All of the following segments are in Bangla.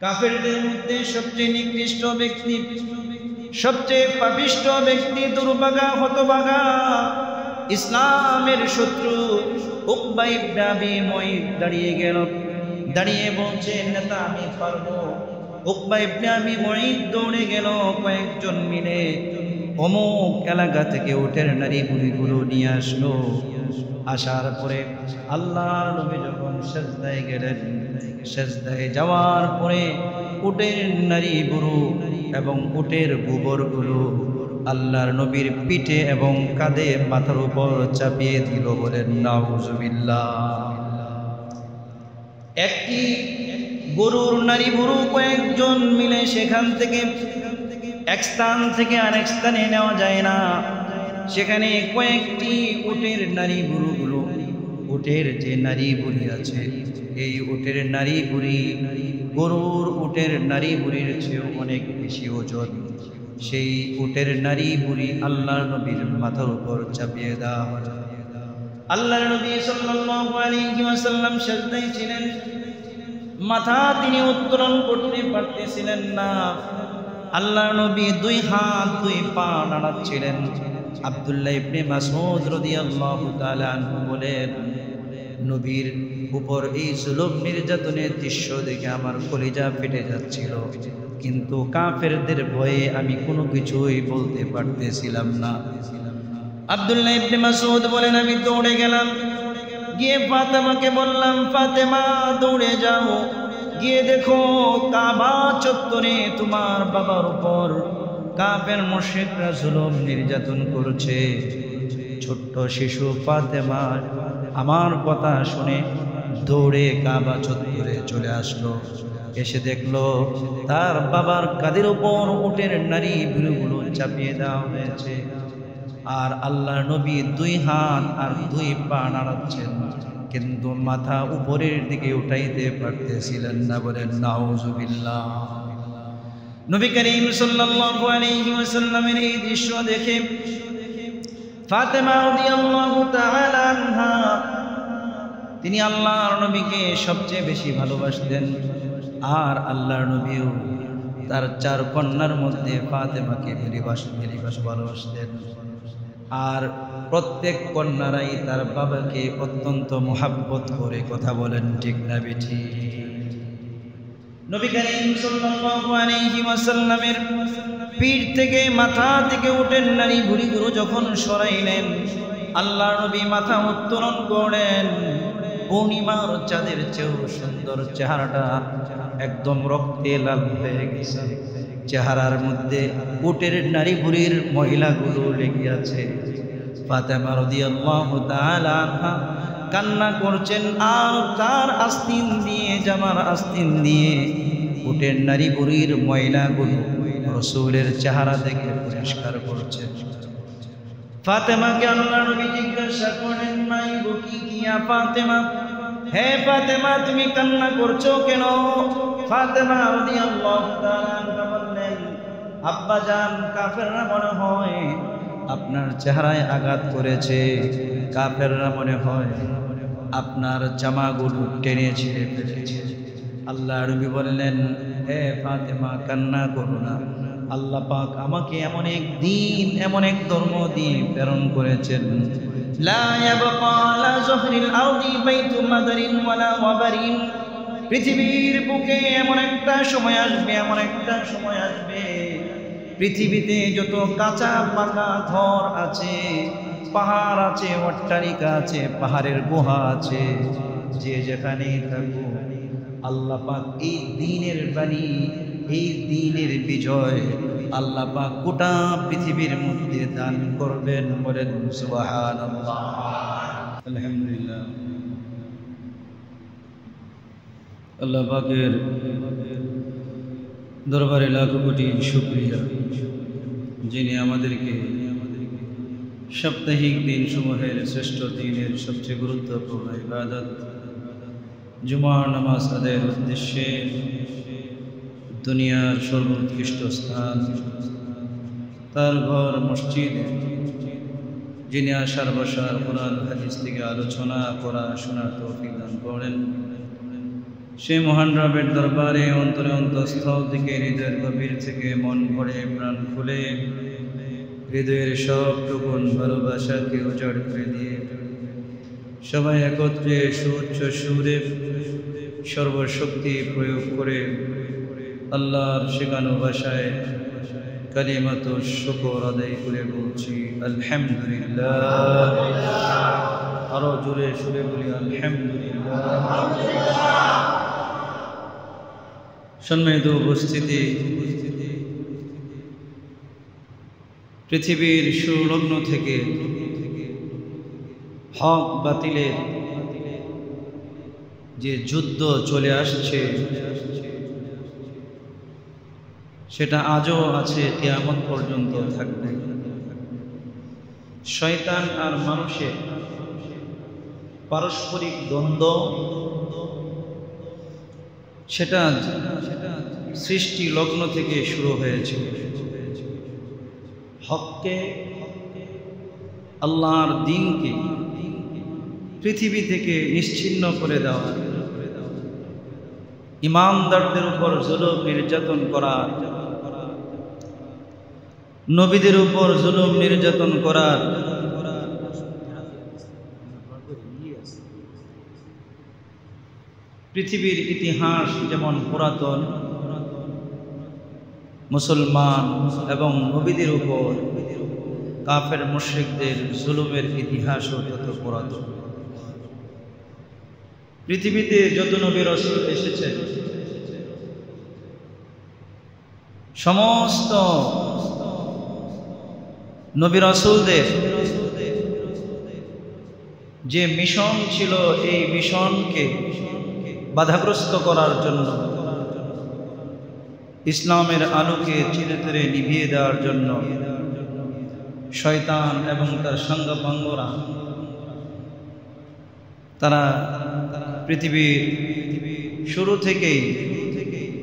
কাফেরদের মধ্যে সবচেয়ে নিকৃষ্ট ব্যক্তি, সবচেয়ে পাপিষ্ঠ ব্যক্তি, দুর্ভাগা, হতভাগা, ইসলামের শত্রু উকবা ইবনে আবি মুঈত দাঁড়িয়ে গেল। দাঁড়িয়ে বলছে, নেতা আমি পারবো। উকবা ইবনে আবি মুঈত দৌড়ে গেল। কয়েকজন মিলে অমুক এলাকা থেকে উটের নারী বুড়িগুলো নিয়ে আসলো। আসার পরে আল্লাহর নবী যখন সেজদায় গেলেন, সেজদায় যাওয়ার পরে উটের নারী বুড়ো এবং উটের গোবরগুলো আল্লাহর নবীর পিঠে এবং কাঁধে মাথার উপর চাপিয়ে দিল। বলেন নাউজুবিল্লাহ। একটি গরুর নারী বুড়ো কয়েকজন মিলে সেখান থেকে এক স্থান থেকে আরেক স্থানে নেওয়া যায় না। সেখানে কয়েকটি উটের নারী বুড়োগুলো, উটের যে নারী বুড়ি আছে, এই উটের নারী বুড়ি গরুর উটের নারী বুড়ির চেয়েও অনেক বেশি ওজন। সেই উটের নারী বুড়ি আল্লাহর নবীর মাথার উপর চাপিয়ে দেওয়া হলো। আল্লাহর নবী সাল্লাল্লাহু আলাইহি ওয়াসাল্লাম সিজদায় ছিলেন, মাথা তিনি উত্তোলন করতে পারতেছিলেন না। আল্লাহর নবী দুই হাত দুই পা নাড়াচ্ছিলেন। আব্দুল্লাহ ইবনে মাসউদ রাদিয়াল্লাহু তাআলা আনহু বলেন, নবীর উপর এই জুলুম নির্যাতনের দৃশ্য দেখে আমার কলিজা ফেটে যাচ্ছিল, কিন্তু কাফেরদের ভয়ে আমি কোনো কিছুই বলতে পারতেছিলাম না। আব্দুল্লাহ ইবনে মাসউদ বলেন, আমি দৌড়ে গেলাম, গিয়ে ফাতেমাকে বললাম, ফাতেমা দৌড়ে যাও, গিয়ে দেখো কাবা চত্বরে তোমার বাবার উপর কাফের মুশরিকরা জুলুম নির্যাতন করছে। ছোট্ট শিশু ফাতেমা আমার কথা শুনে দৌড়ে কাবা চত্বরে চলে আসলো। এসে দেখলো তার বাবার কাঁধের উপর উটের নারী বুড়িগুলো চাপিয়ে দেওয়া হয়েছে, আর আল্লাহর নবী দুই হাত আর দুই পা নাড়াচ্ছেন, কিন্তু মাথা উপরের দিকে উঠাইতে পারতেছিলেন না। বলেন নাউজুবিল্লাহ। নবী করিম সাল্লাল্লাহু আলাইহি ওয়াসাল্লামের এই দৃশ্য দেখে ফাতেমা রাদিয়াল্লাহু তাআলা আনহা, তিনি আল্লাহর নবীকে সবচেয়ে বেশি ভালোবাসতেন, আর আল্লাহর নবীও তার চার কন্যার মধ্যে ফাতেমাকে বেশি ভালোবাসতেন। আর প্রত্যেক কন্যারাই তার বাবাকে অত্যন্ত মোহাব্বত করে। কথা বলেন ঠিক না বেঠি? নবী করিম সাল্লাল্লাহু আলাইহি ওয়াসাল্লামের পিঠ থেকে মাথা থেকে উটের নারী বুড়িগুলো যখন সরাইলেন, আল্লাহর নবী মাথা উত্তোলন করলেন। পূর্ণিমার চাঁদের চেয়েও সুন্দর চেহারাটা একদম রক্তে লাল হয়ে গেছে। চেহারার মধ্যে উটের নারী বুড়ির মহিলাগুলো লেগে আছে। ফাতেমা রাদিয়াল্লাহু তাআলা আনহা কান্না করছেন, আর তার আস্তিন দিয়ে, জামার আস্তিন দিয়ে উটের নারী বুড়ির মহিলাগুলো রাসূলের চেহারা দেখে পরিষ্কার করছেন। ফাতেমাকে আল্লাহর নবী জিজ্ঞাসা করলেন, মাই বুকি কিয়া ফাতেমা, হে ফাতেমা তুমি কান্না করছো কেন? ফাতেমা রাদিয়াল্লাহু তাআলা আনহা বললেন, আব্বা জান, কাফেররা মনে হয় আপনার চেহারায় আঘাত করেছে, কাফেররা মনে হয় আপনার জামাগুলো টেনে ছিঁড়ে ফেলেছে। আল্লাহর নবী বললেন, হে ফাতেমা কান্না করো না, আল্লাহ পাক আমাকে এমন এক দিন, এমন এক ধর্ম দিয়ে প্রেরণ করেছেন, লা ইয়াবকা আলা যহরিল আরদি বাইতু মাদারিন ওয়ালা ওয়াবারিন। পৃথিবীর বুকে এমন একটা সময় আসবে, এমন একটা সময় আসবে, পৃথিবীতে যত কাঁচা পাকা ঘর আছে, পাহাড় আছে, অট্টালিকা আছে, পাহাড়ের গুহা আছে, যে যেখানেই থাকুক আল্লাহ পাক এই দ্বীনের বাণী, এই দ্বীনের বিজয় আল্লাহ পাক গোটা পৃথিবীর মধ্যে দান করবেন। বলেন সুবহানাল্লাহ। আলহামদুলিল্লাহ। আল্লাহ পাকের দরবারে লাখো কোটি শুকরিয়া, যিনি আমাদেরকে সাপ্তাহিক দিন সমূহের শ্রেষ্ঠ দিনের সবচেয়ে গুরুত্বপূর্ণ ইবাদত জুমার নামাজ আদায়ের উদ্দেশ্যে দুনিয়ার সর্বোৎকৃষ্ট স্থান তার ঘর মসজিদে, যিনি আশার বসার কোরআন হাদিস থেকে আলোচনা করা শোনার তৌফিক দান করেন, সেই মহান রবের দরবারে অন্তরে অন্তঃস্থল থেকে হৃদয়ের গভীর থেকে মন ভরে প্রাণ খুলে হৃদয়ের সবটুকুন ভালোবাসাকে উজাড় করে দিয়ে সবাই একত্রে সুউচ্চ সুরে সর্বশক্তি প্রয়োগ করে আল্লাহর শেখানো ভাষায় কালিমাত শুকর আদায় করে বলছি আলহামদুলিল্লাহ। আরো জোরে সুরে বলি আলহামদুলিল্লাহ। সম্মানিত উপস্থিতি, পৃথিবীর সুলগ্ন থেকে হক বাতিলের যে যুদ্ধ চলে আসছে সেটা আজও আছে, কিয়ামত পর্যন্ত থাকবে। শয়তান আর মানুষের পারস্পরিক দ্বন্দ্ব সেটা সৃষ্টি লগ্ন থেকে শুরু হয়েছে। হককে, আল্লাহর দ্বীনকে পৃথিবী থেকে নিশ্চিহ্ন করে দেওয়া, ইমানদারদের উপর জুলুম নির্যাতন করা, নবীদের উপর জুলুম নির্যাতন করার পৃথিবীর ইতিহাস যেমন পুরাতন, মুসলমান এবং নবীদের উপর কাফের মুশরিকদের জুলুমের ইতিহাসও তত পুরাতন। পৃথিবীতে যত নবী রাসূল এসেছেন সমস্ত নবী রাসূলদের যে মিশন ছিল, এই মিশনকে বাধাগ্রস্ত করার জন্য, ইসলামের আলোকে চিরতরে নিভিয়ে দেওয়ার জন্য শয়তান এবং তার সঙ্গপাঙ্গরা তারা পৃথিবীর শুরু থেকেই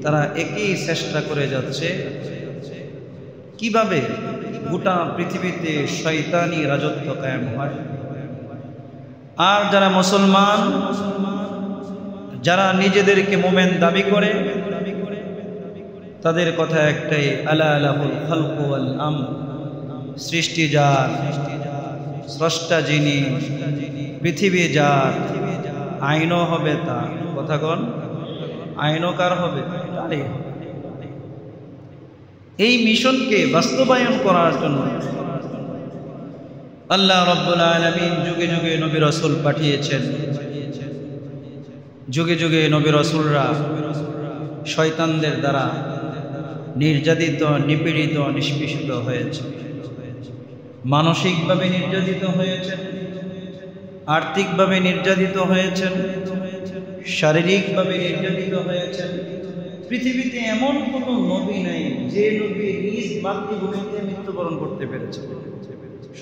তারা একই চেষ্টা করে যাচ্ছে কিভাবে গোটা পৃথিবীতে শয়তানি রাজত্ব কায়েম হয়। আর যারা মুসলমান, যারা নিজেদেরকে মোমেন দাবি করে, তাদের কথা একটাই, আলা লাহুল খালকু ওয়াল আমর, সৃষ্টি যার, স্রষ্টা যিনি, পৃথিবী যার, আইনও হবে তার। কথা কোন? আইনও কার হবে? তারই। এই মিশনকে বাস্তবায়ন করার জন্য আল্লাহ রাব্বুল আলামিন যুগে যুগে নবী রাসূল পাঠিয়েছেন। যুগে যুগে নবী রাসূলরা শয়তানদের দ্বারা নির্যাতিত, নিপীড়িত, নিষ্পেষিত হয়েছে। মানসিকভাবে নির্যাতিত হয়েছেন, আর্থিকভাবে নির্যাতিত হয়েছেন, শারীরিকভাবে নির্যাতিত হয়েছেন। পৃথিবীতে এমন কোনো নবী নাই যে নবী নিজ মাতৃভূমিতে মৃত্যুবরণ করতে পেরেছে।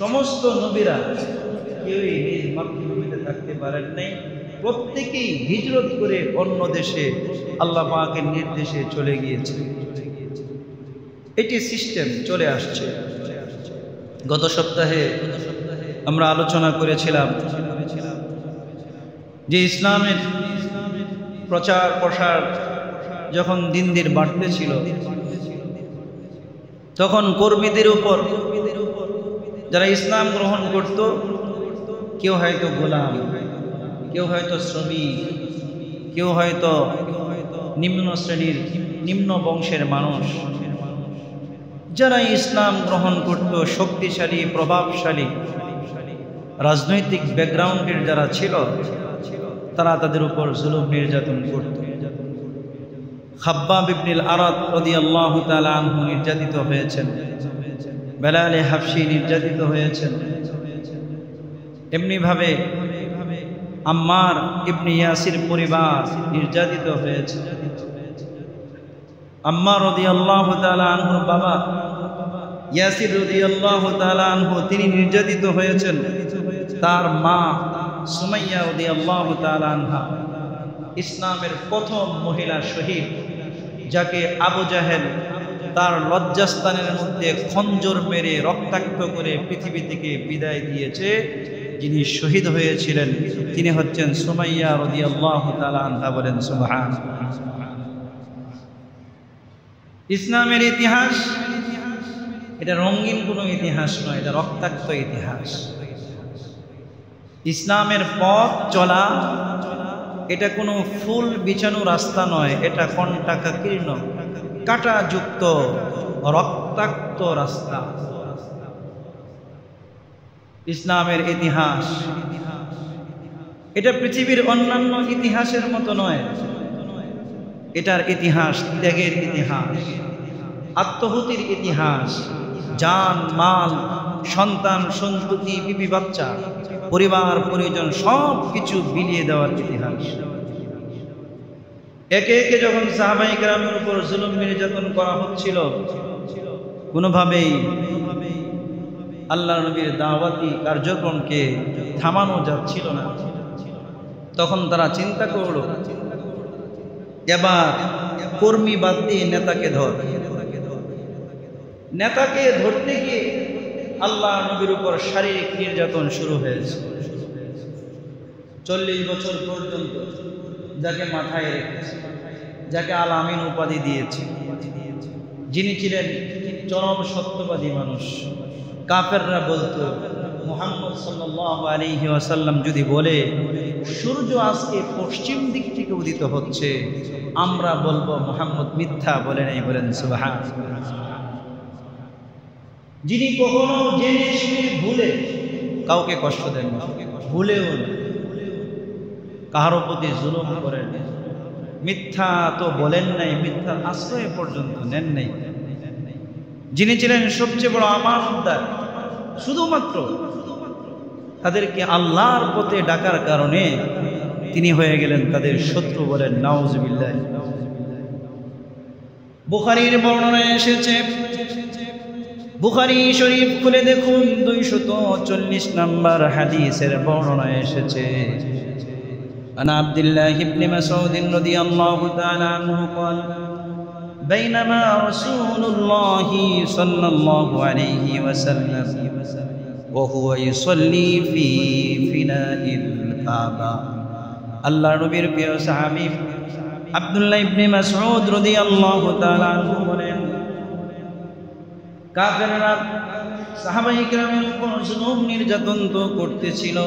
সমস্ত নবীরা কেউই নিজ মাতৃভূমিতে থাকতে পারেন নাই। প্রত্যেকেই হিজরত করে অন্য দেশে আল্লাহ পাকের নির্দেশে চলে গিয়েছে। এটি সিস্টেম চলে আসছে। গত সপ্তাহে আমরা আলোচনা করেছিলাম যে ইসলামের প্রচার প্রসার যখন দিন দিন বাড়তেছিল, তখন কর্মীদের উপর যারা ইসলাম গ্রহণ করত, কেউ হয়তো গোলাম, কেউ হয়তো শ্রমিক, কেউ হয়তো নিম্ন শ্রেণীর, নিম্ন বংশের মানুষ, যারা ইসলাম গ্রহণ করত, শক্তিশালী, প্রভাবশালী রাজনৈতিক ব্যাকগ্রাউন্ডের যারা ছিল, তারা তাদের উপর জুলুম নির্যাতন করত। খাব্বাব ইবনুল আরাদ রাদিয়াল্লাহু তাআলা আনহু নির্যাতিত হয়েছেন, বেলাল হাবশী নির্যাতিত হয়েছেন। এমনিভাবে আম্মার ইবনে ইয়াসির পরিবার নির্যাতিত হয়েছে। আম্মার রাদিয়াল্লাহু তাআলা আনহুর বাবা ইয়াসির রাদিয়াল্লাহু তাআলা আনহু তিনি নির্যাতিত হয়েছেন। তার মা সুমাইয়া রাদিয়াল্লাহু তাআলা আনহা, ইসলামের প্রথম মহিলা শহীদ, যাকে আবু জাহেল তার লজ্জাস্থানের মধ্যে খঞ্জর মেরে রক্তাক্ত করে পৃথিবী থেকে বিদায় দিয়েছে, যিনি শহীদ হয়েছিলেন তিনি হচ্ছেন সুমাইয়া রাদিয়াল্লাহু তাআলা আনহা। বলেন সুবহানাল্লাহ। ইসলামের ইতিহাস এটা রঙিন কোনো ইতিহাস নয়, এটা রক্তাক্ত ইতিহাস। ইসলামের পথ চলা এটা কোনো ফুল বিছানো রাস্তা নয়, এটা কণ্টাকাকীর্ণ কাঁটাযুক্ত রক্তাক্ত রাস্তা। ইসলামের ইতিহাস এটা পৃথিবীর অন্যান্য ইতিহাসের মতো নয়। এটার ইতিহাস ত্যাগের ইতিহাস, আত্মহুতির ইতিহাস, জান মাল, সন্তান সন্ততি, বিবি বাচ্চা, পরিবার পরিজন সব কিছু বিলিয়ে দেওয়ার ইতিহাস। একে একে যখন সাহাবায়ে কেরামের উপর জুলুম নির্যাতন করা হচ্ছিল, কোনোভাবেই আল্লাহর নবীর দাওয়াতি কার্যক্রমকে থামানো যাচ্ছিল না। তখন তারা চিন্তা করল, এবার কর্মী বাদ দিয়ে নেতাকে ধর। নেতাকে ধরতে গিয়ে আল্লাহর নবীর উপর শারীরিক নির্যাতন শুরু হয়েছে। 40 বছর পর্যন্ত যাকে মাথায় রেখেছে, যাকে আল আমিন উপাধি দিয়েছে, যিনি ছিলেন চরম সত্যবাদী মানুষ। কাফেররা বলতো মুহাম্মদ সাল্লাল্লাহু আলাইহি ওয়াসাল্লাম যদি বলে সূর্য আজকে পশ্চিম দিক থেকে উদিত হচ্ছে, আমরা বলবো মুহাম্মদ মিথ্যা বলে নাই। বলেন সুবহানাল্লাহ। যিনি কখনো জেনে শুনে ভুলে কাউকে কষ্ট দেন না, ভুলেও না, কারো প্রতি জুলুম করেন, মিথ্যা তো বলেন নাই, মিথ্যার আশ্রয় পর্যন্ত নেন নাই। যিনি ছিলেন সবচেয়ে বড় আমানতদার, শুধুমাত্র তাদেরকে আল্লাহর পথে ডাকার কারণে তিনি হয়ে গেলেন তাদের শত্রু। বলেন নাউজুবিল্লাহ। বুখারীর বর্ণনায় এসেছে, বুখারী শরীফ খুলে দেখুন 240 নম্বর হাদিসের বর্ণনায় এসেছে, আন আব্দুল্লাহ ইবনে মাসউদ রাদিয়াল্লাহু তাআলা আনহু قال بينما رسول الله صلى الله عليه وسلم وهو يصلي في فناء الكعبة। আল্লাহর নবীর প্রিয় সাহাবী আব্দুল্লাহ ইবনে মাসউদ রাদিয়াল্লাহু তাআলা আনহু বলেন, কাফেররা সাহাবায়ে কেরামের উপর জুলুম নির্যাতন তো করতেছিল,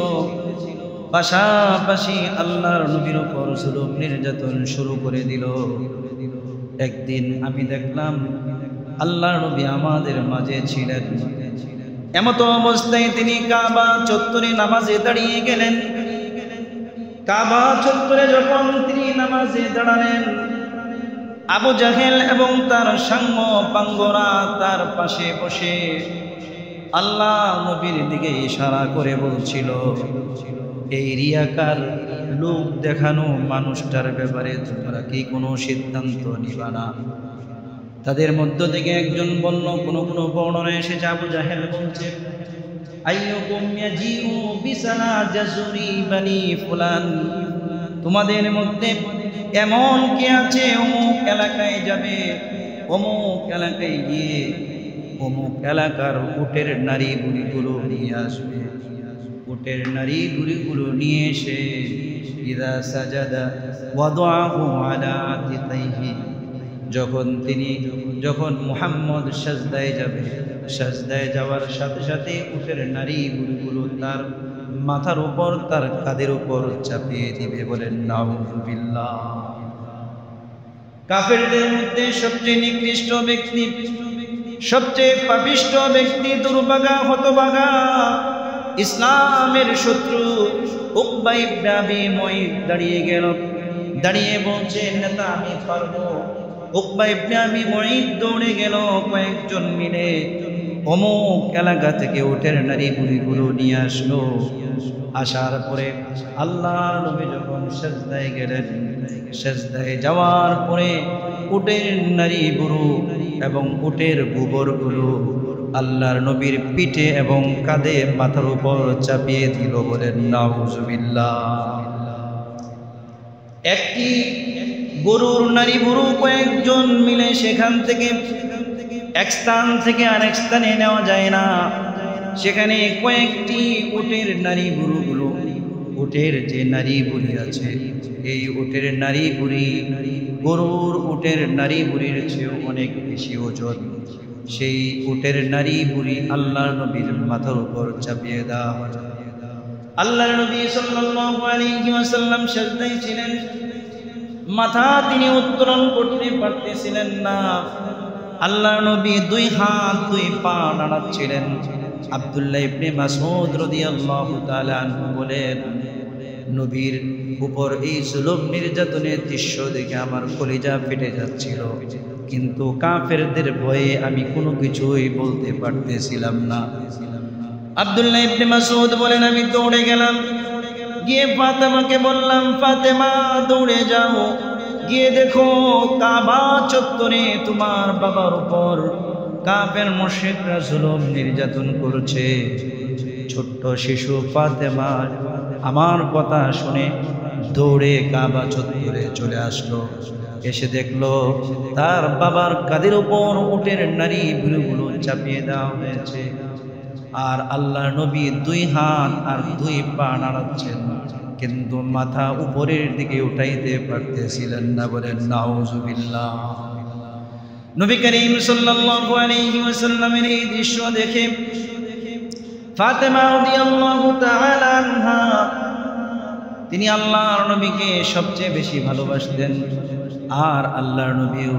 পাশাপাশি আল্লাহর নবীর উপর জুলুম নির্যাতন শুরু করে দিল। একদিন আমি দেখলাম আল্লাহর নবী আমাদের মাঝে ছিলেন, এমত অবস্থায় তিনি কাবা চত্বরে নামাজে দাঁড়িয়ে গেলেন। কাবা চত্বরে যখন তিনি নামাজে দাঁড়ালেন, আবু জাহেল এবং তার সাঙ্গ পাঙ্গরা তার পাশে বসে আল্লাহ নবীর দিকে ইশারা করে বলছিল, এই রিয়াকার লোক দেখানো মানুষটার ব্যাপারে তোমরা কি কোনো সিদ্ধান্ত নিবা না? তাদের মধ্য থেকে একজন বলল, কোন কোন বর্ণনায় এসেছে আবু জাহেল বলছে, আইয়ুকুম ইয়াজিউ বিসানা জাজুরি বানি ফুলান, তোমাদের মধ্যে এমন কে আছে অমুক এলাকায় যাবে, অমুক এলাকায় গিয়ে অমুক এলাকার উটের নারী বুড়িগুলো নিয়ে আসবে, উটের নারী বুড়িগুলো নিয়ে এসে ইদা সাজাদা ওয়াদাহু আলা আতিকাইহি, যখন মুহাম্মদ সাজদায় যাবে, সাজদায় যাওয়ার সাথে সাথে উটের নারী বুড়িগুলো তার মাথার উপর, তার কাঁধের উপর চাপিয়ে দিবে। বলেন নাউযুবিল্লাহ। কাফেরদের মধ্যে সবচেয়ে নিকৃষ্ট ব্যক্তি, সবচেয়ে পাপিষ্ঠ ব্যক্তি, দুর্ভাগা হতভাগা, ইসলামের শত্রু উকবা ইবনে আবি মুঈত দাঁড়িয়ে গেল, দাঁড়িয়ে বলছে, নেতা আমি পারবো। উকবা ইবনে আবি মুঈত দৌড়ে গেল, কয়েকজন মিলে অমুক এলাকা থেকে উটের নারী বুড়িগুলো নিয়ে আসলো। আসার পরে আল্লাহর নবী যখন সিজদায় গেলেন, সিজদায় যাওয়ার পরে উটের নারী বুড়ো এবং উটের গোবরগুলো আল্লাহর নবীর পিঠে এবং কাঁধে মাথার উপর চাপিয়ে দিল। বলেন নাউযুবিল্লাহ। একটি গরুর নারী বুড়ো কয়েকজন মিলে সেখান থেকে এক স্থান থেকে আরেক স্থানে নেওয়া যায় না, সেখানে কয়েকটি উটের নারী বুড়োগুলো, উটের যে নারী বুড়ি আছে, এই উটের নারী বুড়ি গরুর উটের নারী বুড়ির চেয়েও অনেক বেশি ওজন। সেই উটের নারী বুড়ি আল্লাহর নবীর মাথার উপর চাপিয়ে দেওয়া হয়। আল্লাহর নবী সাল্লাল্লাহু আলাইহি ওয়াসাল্লাম সিজদায় ছিলেন, মাথা তিনি উত্তোলন করতে পারতেছিলেন না। আল্লাহর নবী দুই হাত দুই পা নাড়াচ্ছিলেন। আব্দুল্লাহ ইবনে মাসউদ রাদিয়াল্লাহু তাআলা আনহু বলেন, নবীর উপর এই জুলুম নির্যাতনের দৃশ্য দেখে আমার কলিজা ফেটে যাচ্ছিল, কিন্তু কাফেরদের ভয়ে আমি কোনো কিছুই বলতে পারতেছিলাম না। আব্দুল্লাহ ইবনে মাসউদ বলেন, আমি দৌড়ে গেলাম, গিয়ে ফাতেমাকে বললাম, ফাতেমা দৌড়ে যাও, গিয়ে দেখো কাবা চত্বরে তোমার বাবার উপর কাফের মুশরিকরা জুলুম নির্যাতন করছে। ছোট্ট শিশু ফাতেমা আমার কথা শুনে দৌড়ে কাবা চত্বরে চলে আসলো। এসে দেখলো তার বাবার কাঁধের উপর উটের নারী বুড়িগুলো চাপিয়ে দেওয়া হয়েছে, আর আল্লাহর নবী দুই হাত আর দুই পা নাড়াচ্ছেন, কিন্তু মাথা উপরের দিকে উঠাইতে পারতেছিলেন না। বলেন নাউজুবিল্লাহ। নবী করিম সাল্লাল্লাহু আলাইহি ওয়াসাল্লামের এই দৃশ্য দেখে ফাতেমা রাদিয়াল্লাহু তাআলা আনহা, তিনি আল্লাহর নবীকে সবচেয়ে বেশি ভালোবাসতেন, আর আল্লাহর নবীও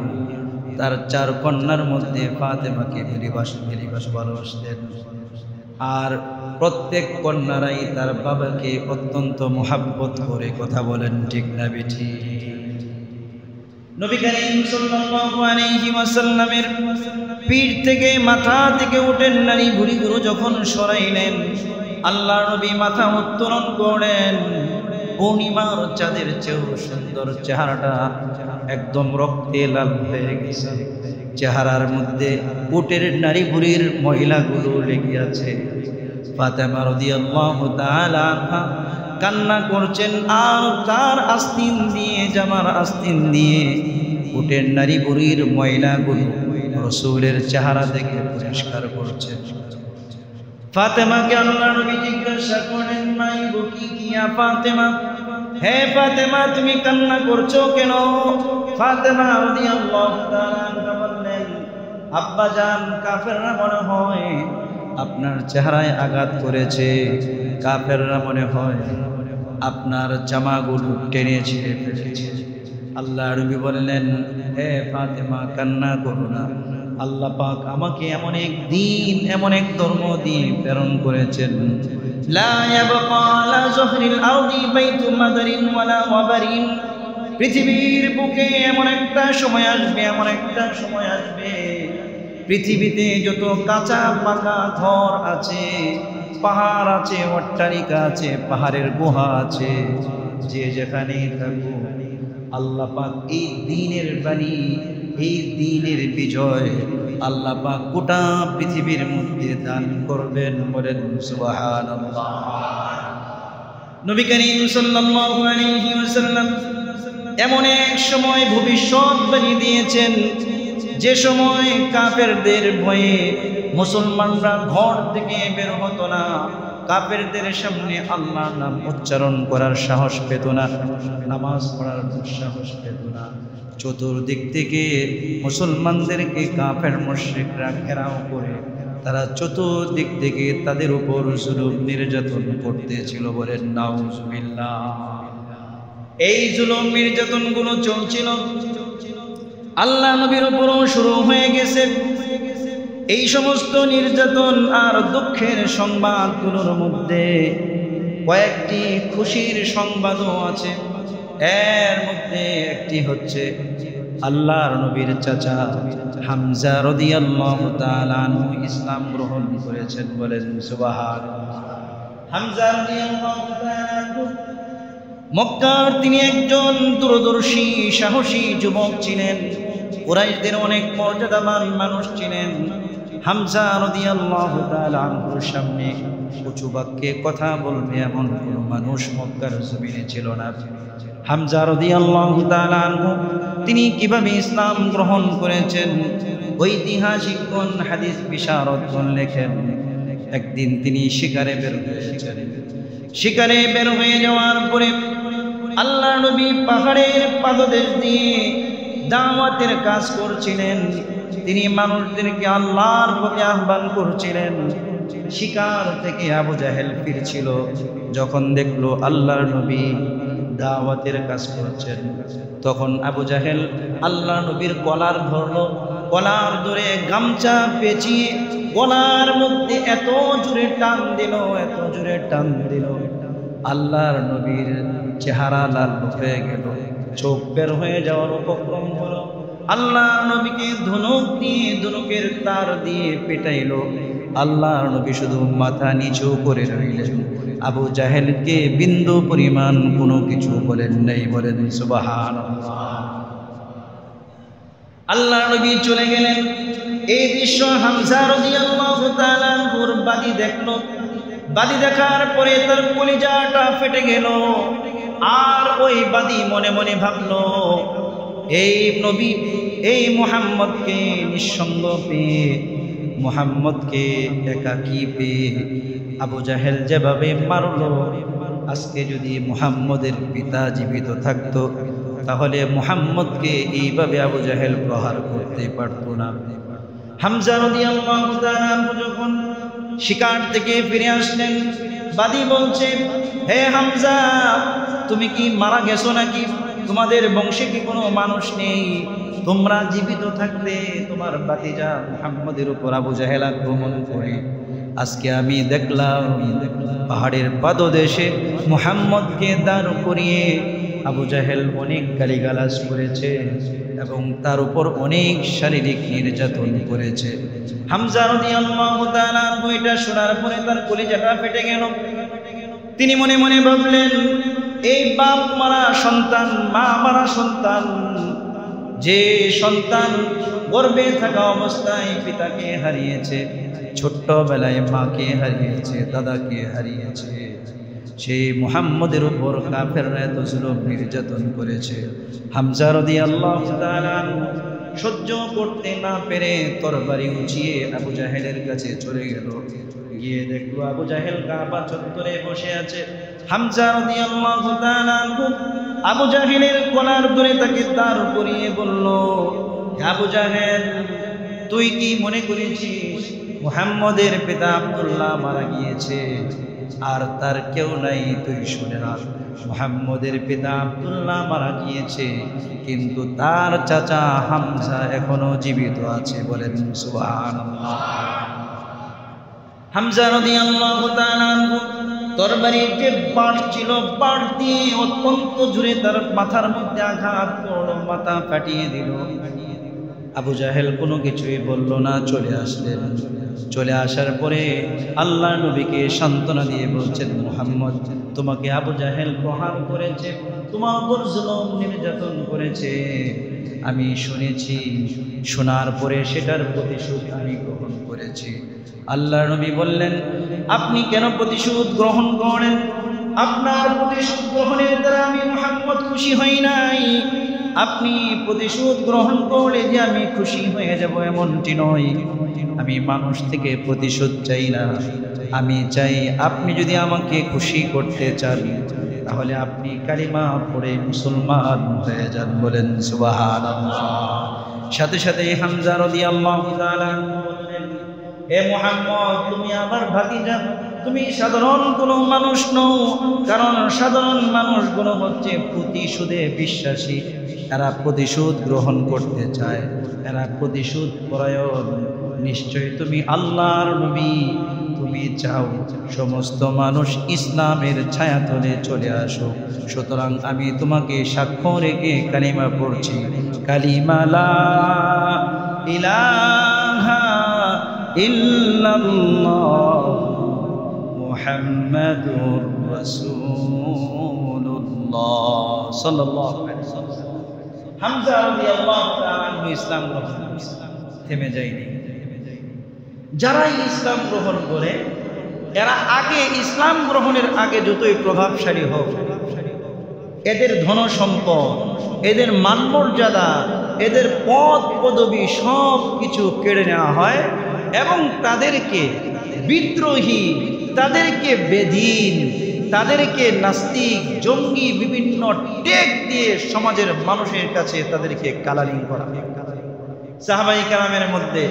তার চার কন্যার মধ্যে ফাতেমাকে বেশি ভালোবাসতেন। আর প্রত্যেক কন্যারাই তার বাবাকে অত্যন্ত মোহাব্বত করে। কথা বলেন ঠিক না বেঠি? নবী করিম সাল্লাল্লাহু আলাইহি ওয়াসাল্লামের পিঠ থেকে মাথা থেকে উটের নারী বুড়িগুলো যখন সরাইলেন, আল্লাহর নবী মাথা উত্তোলন করেন। পূর্ণিমার চাঁদের চেয়েও সুন্দর চেহারাটা একদম রক্তে লাল হয়ে গেছে। চেহারার মধ্যে উটের নারী বুড়ির মহিলাগুলো লেগে আছে। ফাতেমা রাদিয়াল্লাহু তাআলা আনহা কান্না করছেন, আর তার আস্তিন দিয়ে, জামার আস্তিন দিয়ে উটের নারী বুড়ির মহিলাগুলো রাসূলের চেহারা দেখে পরিষ্কার করছেন। ফাতেমাকে আল্লাহর নবী জিজ্ঞাসা করেন, মাই বুকি কিয়া ফাতেমা, হে ফাতেমা তুমি কান্না করছো কেন? ফাতেমা রাদিয়াল্লাহু তাআলা আনহা বললেন, আব্বা জান, কাফেররা মনে হয় আপনার চেহারায় আঘাত করেছে, কাফেররা মনে হয় আপনার জামাগুলো টেনে ছিঁড়ে ফেলেছে। আল্লাহর নবী বললেন, হে ফাতেমা কান্না করো না, আল্লাহ পাক আমাকে এমন এক দিন, এমন এক ধর্ম দিয়ে প্রেরণ করেছেন, লা ইয়াবকা আলা যহরিল আরদি বাইতু মাদারিন ওয়ালা ওয়াবারিন। পৃথিবীর বুকে এমন একটা সময় আসবে, এমন একটা সময় আসবে, পৃথিবীতে যত কাঁচা পাকা ঘর আছে, পাহাড় আছে, অট্টালিকা আছে, পাহাড়ের গুহা আছে, যে যেখানে থাকো আল্লাহ পাক এই দ্বীনের বাণী, এই দ্বীনের বিজয় আল্লাহ পাক গোটা পৃথিবীর মধ্যে দান করবেন। বলেন সুবহানাল্লাহ। নবী করিম সাল্লাল্লাহু আলাইহি ওয়াসাল্লাম এমন এক সময় ভবিষ্যৎবাণী দিয়েছেন, যে সময় কাফেরদের ভয়ে মুসলমানরা ঘর থেকে বের হতো না, কাফেরদের সামনে আল্লাহর নাম উচ্চারণ করার সাহস পেত না, নামাজ পড়ার সাহস পেত না। চতুর্দিক থেকে মুসলমানদেরকে কাফের মুশরিকরা ঘেরাও করে তারা চতুর্দিক থেকে তাদের উপর জুলুম নির্যাতন করতেছিল। বলেন নাউজুবিল্লাহ। এই জুলুম নির্যাতনগুলো চলছিল, আল্লাহ নবীর উপরও শুরু হয়ে গেছে। এই সমস্ত নির্যাতন আর দুঃখের সংবাদগুলোর মধ্যে কয়েকটি খুশির সংবাদও আছে। এর মধ্যে একটি হচ্ছে আল্লাহর নবীর চাচা হামজা রাদিয়াল্লাহু তাআলা আনহু ইসলাম গ্রহণ করেছেন। বলেন সুবহানাল্লাহ। হামজা রাদিয়াল্লাহু তাআলা আনহু মক্কার তিনি একজন দূরদর্শী সাহসী যুবক ছিলেন, কুরাইশদের অনেক মর্যাদাবান মানুষ ছিলেন। হামজা রাদিয়াল্লাহু তাআলা আনহুর সামনে উঁচু বাক্যে কথা বলবে এমন কোনো মানুষ মক্কার জমিনে ছিল না। হামজা রাদিয়াল্লাহু তাআলা আনহু তিনি কিভাবে ইসলাম গ্রহণ করেছেন, ঐতিহাসিকগণ, হাদিস বিশারদগণ লেখেন, একদিন তিনি শিকারে বের হয়েছেন। শিকারে বের হয়ে যাওয়ার পরে আল্লাহ নবী পাহাড়ের পাদদেশ দিয়ে দাওয়াতের কাজ করছিলেন। তিনি মানুষদেরকে আল্লাহর প্রতি আহ্বান করছিলেন। শিকার থেকে আবু জাহেল ফিরছিল, যখন দেখলো আল্লাহর নবী দাওয়াতের কাজ করছেন, তখন আবু জাহেল আল্লাহ নবীর কলার ধরলো। কলার ধরে গামছা পেঁচিয়ে গলার মধ্যে এত জোরে টান দিল, এত জোরে টান দিল, আল্লাহর নবীর চেহারা লাল হয়ে গেল, চোখ বের হয়ে যাওয়ার উপক্রম হলো। আল্লাহর নবীকে ধনুক দিয়ে, ধনুকের তার দিয়ে পেটাইলো। আল্লাহর নবী শুধু মাথা নিচু করে রইলেন। আবু জাহেলকে বিন্দু পরিমাণ কোনো কিছু বলেন নাই। বলেন সুবহানাল্লাহ। আল্লাহর নবী চলে গেলেন। এই দৃশ্য হামজা রাদিয়াল্লাহু তাআলা আনহুর বাদী দেখলো। বাদী দেখার পরে তার কলিজাটা ফেটে গেল। আর ওই বাদী মনে মনে ভাবলো, এই নবী, এই মুহাম্মদকে নিঃসঙ্গ পেয়ে, মুহাম্মদকে একাকী পেয়ে আবু জাহেল যেভাবে মারলো, আজকে যদি মুহাম্মদের পিতা জীবিত থাকতো তাহলে মুহাম্মদকে এইভাবে আবু জাহেল প্রহার করতে পারতো না। হামজা রাদিয়াল্লাহু তাআলা যখন শিকার থেকে ফিরে আসলেন, বাদী বলছে, হে হামজা, তুমি কি মারা গেছো নাকি? তোমাদের বংশে কি কোনো মানুষ নেই? তোমরা জীবিত থাকলে তোমার ভাতিজা মুহাম্মদের উপর আবু জাহেল আক্রমণ করে। আজকে আমি দেখলাম পাহাড়ের পাদদেশে মুহাম্মদকে দাঁড় করিয়ে আবু জাহেল অনেক গালিগালাজ করেছে এবং তার উপর অনেক শারীরিক নির্যাতন করেছে। হামজা রাদিয়াল্লাহু তাআলা এটা শোনার পরে তার কলিজাটা ফেটে গেল। তিনি মনে মনে ভাবলেন, এই বাপ মারা সন্তান, মা মারা সন্তান, যে সন্তান গর্ভে থাকা অবস্থায় পিতাকে হারিয়েছে, ছোট্টবেলায় মাকে হারিয়েছে, দাদাকে হারিয়েছে, সেই মুহাম্মদের উপর কাফেররা এত জুলুম নির্যাতন করেছে। হামজা রাদিয়াল্লাহু তাআলা সহ্য করতে না পেরে তরবারি উঁচিয়ে আবু জাহেলের কাছে চলে গেল। গিয়ে দেখলো আবু জাহেল কাবা চত্বরে বসে আছে। হামজা রাদিয়াল্লাহু তাআলা আবু জাহেলের কলার ধরে তাকে দাঁড় করিয়ে বলল, আবু জাহেল, তুই কি মনে করেছিস মুহাম্মদের পিতা আব্দুল্লাহ মারা গিয়েছে আর তার কেউ নাই? তুই শুনে রাখ, মুহাম্মদের পিতা আব্দুল্লাহ মারা গিয়েছে, কিন্তু তার চাচা হামজা এখনো জীবিত আছে। বলেন সুবহানাল্লাহ। হামজা রাদিয়াল্লাহু তাআলা তরবারির যে বাঁট ছিল, বাঁট দিয়ে অত্যন্ত জোরে তার মাথার মধ্যে আঘাত করলো, মাথা ফাটিয়ে দিল। আবু জাহেল কোনো কিছুই বলল না, চলে আসলেন। চলে আসার পরে আল্লাহ নবীকে সান্ত্বনা দিয়ে বলছেন, মুহাম্মদ, তোমাকে আবু জাহেল প্রহার করেছে, তোমার উপর জুলুম নির্যাতন করেছে, আমি শুনেছি। শোনার পরে সেটার প্রতিশোধ আমি গ্রহণ করেছি। আল্লাহ নবী বললেন, আপনি কেন প্রতিশোধ গ্রহণ করেন? আপনার প্রতিশোধ গ্রহণের দ্বারা আমি মুহাম্মদ খুশি হই নাই। আপনি প্রতিশোধ গ্রহণ করলে যে আমি খুশি হয়ে যাব এমনটি নয়। আমি মানুষ থেকে প্রতিশোধ চাই না, আমি চাই আপনি যদি আমাকে খুশি করতে চান তাহলে আপনি কালিমা পড়ে মুসলমান হয়ে যান। বলেন সুবহানাল্লাহ। সাথে সাথে হামজা রাদিয়াল্লাহু তাআলা বললেন, হে মুহাম্মদ, তুমি আমার ভাতিজা, তুমি সাধারণ কোনো মানুষ নও। কারণ সাধারণ মানুষগুলো হচ্ছে প্রতিশোধে বিশ্বাসী, এরা প্রতিশোধ গ্রহণ করতে চায়, এরা প্রতিশোধ পরায়ণ। নিশ্চয় তুমি আল্লাহর নবী, তুমি চাও সমস্ত মানুষ ইসলামের ছায়াতলে চলে আসো। সুতরাং আমি তোমাকে সাক্ষ্য রেখে কালিমা পড়ছি, কালিমা লা ইলাহা ইল্লাল্লাহ মুহাম্মাদুর রাসূলুল্লাহ সাল্লাল্লাহু আলাইহি ওয়াসাল্লাম। হামজা রাদিয়াল্লাহু তাআলা ইসলাম গ্রহণ করেছে, থেমে যায়নি। যারা ইসলাম গ্রহণ করে এরা আগে ইসলাম গ্রহণের আগে যতই প্রভাবশালী হোক, এদের ধন সম্পদ, এদের মান মর্যাদা, এদের পদ পদবি সব কিছু কেড়ে নেওয়া হয় এবং তাদেরকে বিদ্রোহী, তাদেরকে বেদিন, তাদেরকে নাস্তিক, জঙ্গি বিভিন্ন টেক দিয়ে সমাজের মানুষের কাছে তাদেরকে কালারিং করা। সাহাবাই কেরামের মধ্যে